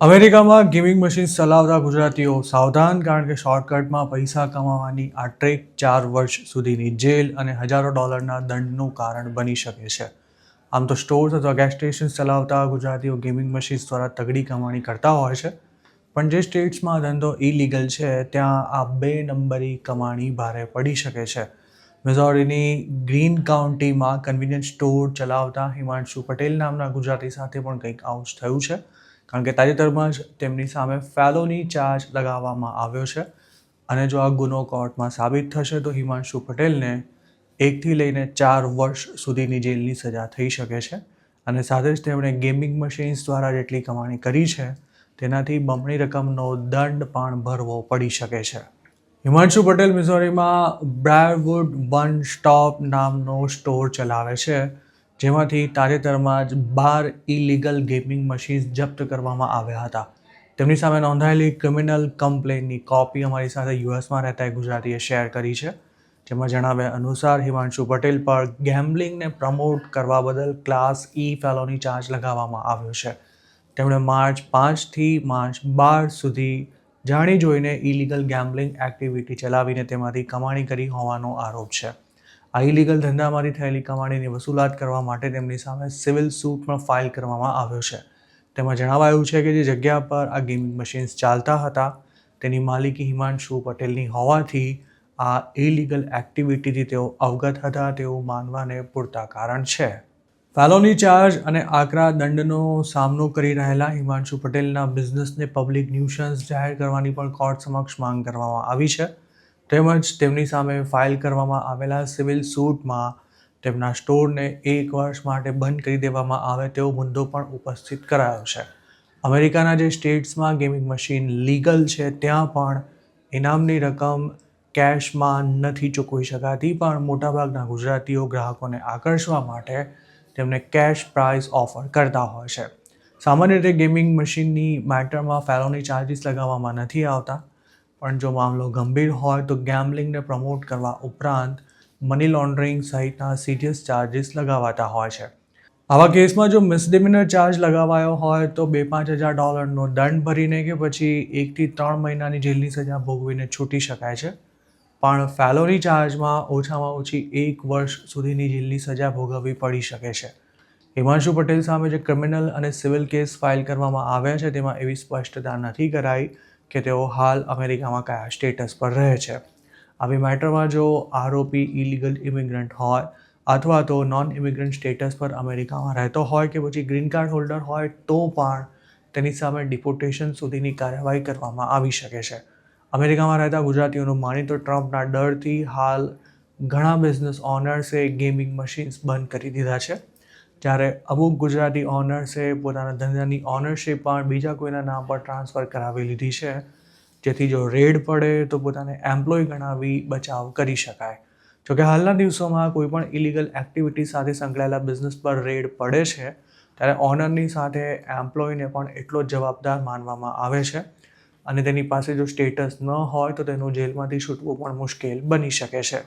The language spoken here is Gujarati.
અમેરિકામાં ગેમિંગ મશીન્સ ચલાવતા ગુજરાતીઓ સાવધાન, કારણ કે શોર્ટકટમાં પૈસા કમાવાની આ ટ્રેક 4 વર્ષ સુધીની જેલ અને હજારો ડોલરના દંડનું કારણ બની શકે છે. આમ તો સ્ટોર્સ અથવા ગેસ સ્ટેશન્સ ચલાવતા ગુજરાતીઓ ગેમિંગ મશીન્સ દ્વારા તગડી કમાણી કરતા હોય છે, પણ જે સ્ટેટ્સમાં ધંધો ઇલીગલ છે ત્યાં આ 2 નંબરી કમાણી ભારે પડી શકે છે. મિઝોરીની ગ્રીન કાઉન્ટીમાં કન્વિનિયન્સ સ્ટોર ચલાવતા હિમાંશુ પટેલ નામના ગુજરાતી સાથે પણ કંઈક આવું જ થયું છે, કારણ કે તાજેતરમાં જ તેમની સામે ફેલોની ચાર્જ લગાવવામાં આવ્યો છે અને જો આ ગુનો કોર્ટમાં સાબિત થશે તો હિમાંશુ પટેલને 1થી લઈને 4 વર્ષ સુધીની જેલની સજા થઈ શકે છે અને સાથે જ તેમણે ગેમિંગ મશીન્સ દ્વારા જેટલી કમાણી કરી છે તેનાથી બમણી રકમનો દંડ પણ ભરવો પડી શકે છે. હિમાંશુ પટેલ મિઝોરીમાં બ્રાયરવુડ વન સ્ટોપ નામનો સ્ટોર ચલાવે છે, જેમાંથી તાજેતરમાં જ 12 ઇલીગલ ગેમિંગ મશીન્સ જપ્ત કરવામાં આવ્યા હતા. તેમની સામે નોંધાયેલી ક્રિમિનલ કમ્પ્લેનની કોપી અમારી સાથે યુએસમાં રહેતા એક ગુજરાતીએ શેર કરી છે, જેમાં જણાવ્યા અનુસાર હિમાંશુ પટેલ પર ગેમ્બલિંગને પ્રમોટ કરવા બદલ ક્લાસ ઈ ફેલોની ચાર્જ લગાવવામાં આવ્યો છે. તેમણે માર્ચ 5થી માર્ચ 12 સુધી જાણી જોઈને ઇલીગલ ગેમ્બલિંગ એક્ટિવિટી ચલાવીને તેમાંથી કમાણી કરી હોવાનો આરોપ છે. આ ઇલીગલ ધંધામાંથી થયેલી કમાણીની વસૂલાત કરવા માટે તેમની સામે સિવિલ સૂટ પણ ફાઇલ કરવામાં આવ્યો છે. તેમાં જણાવાયું છે કે જે જગ્યા પર આ ગેમિંગ મશીન્સ ચાલતા હતા તેની માલિકી હિમાંશુ પટેલની હોવાથી આ ઇલીગલ એક્ટિવિટીથી તેઓ અવગત હતા તેવું માનવાને પૂરતા કારણ છે. ફેલોની ચાર્જ અને આકરા દંડનો સામનો કરી રહેલા હિમાંશુ પટેલના બિઝનેસને પબ્લિક ન્યુસન્સ જાહેર કરવાની પણ કોર્ટ સમક્ષ માંગ કરવામાં આવી છે. તેમજ તેમની સામે ફાઇલ કરવામાં આવેલા સિવિલ સૂટમાં તેમના સ્ટોરને 1 વર્ષ માટે બંધ કરી દેવામાં આવે તેવો મુદ્દો પણ ઉપસ્થિત કરાયો છે. અમેરિકાના જે સ્ટેટ્સમાં ગેમિંગ મશીન લીગલ છે ત્યાં પણ ઇનામની રકમ કેશમાં નથી ચૂકવી શકાતી, પણ મોટાભાગના ગુજરાતીઓ ગ્રાહકોને આકર્ષવા માટે તેમને કેશ પ્રાઇઝ ઓફર કરતા હોય છે. સામાન્ય રીતે ગેમિંગ મશીનની મેટરમાં ફેલોની ચાર્જીસ લગાવવામાં નથી આવતા, પણ જો મામલો ગંભીર હોય તો ગેમ્બલિંગને પ્રમોટ કરવા ઉપરાંત મની લોન્ડરિંગ સહિતના સિરિયસ ચાર્જીસ લગાવાતા હોય છે. આવા કેસમાં જો મિસડિમિનર ચાર્જ લગાવાયો હોય તો $2,000-5,000નો દંડ ભરીને કે પછી 1થી 3 મહિનાની જેલની સજા ભોગવીને છૂટી શકાય છે, પણ ફેલોની ચાર્જમાં ઓછામાં ઓછી 1 વર્ષ સુધીની જેલની સજા ભોગવવી પડી શકે છે. હિમાંશુ પટેલ સામે જે ક્રિમિનલ અને સિવિલ કેસ ફાઇલ કરવામાં આવ્યા છે તેમાં એવી સ્પષ્ટતા નથી કરાઈ કે તેઓ હાલ અમેરિકામાં કયા સ્ટેટસ પર રહે છે. આવી મેટરમાં જો આરોપી ઇલીગલ ઇમિગ્રન્ટ હોય અથવા તો નોન ઇમિગ્રન્ટ સ્ટેટસ પર અમેરિકામાં રહેતો હોય કે પછી ગ્રીન કાર્ડ હોલ્ડર હોય તો પણ તેની સામે ડિપોર્ટેશન સુધીની કાર્યવાહી કરવામાં આવી શકે છે. અમેરિકામાં રહેતા ગુજરાતીઓનું માની તો ટ્રમ્પના ડરથી હાલ ઘણા બિઝનેસ ઓનર્સે ગેમિંગ મશીન્સ બંધ કરી દીધા છે, જ્યારે અમુક ગુજરાતી ઓનર્સે પોતાના ધંધાની ઓનરશિપ પણ બીજા કોઈના નામ પર ટ્રાન્સફર કરાવી લીધી છે, જેથી જો રેડ પડે તો પોતાને એમ્પ્લોય ગણાવી બચાવ કરી શકાય. જોકે હાલના દિવસોમાં કોઈ પણ ઇલીગલ એક્ટિવિટી સાથે સંકળાયેલા બિઝનેસ પર રેડ પડે છે ત્યારે ઓનરની સાથે એમ્પ્લોયને પણ એટલો જ જવાબદાર માનવામાં આવે છે અને તેની પાસે જો સ્ટેટસ ન હોય તો તેનું જેલમાંથી છૂટવું પણ મુશ્કેલ બની શકે છે.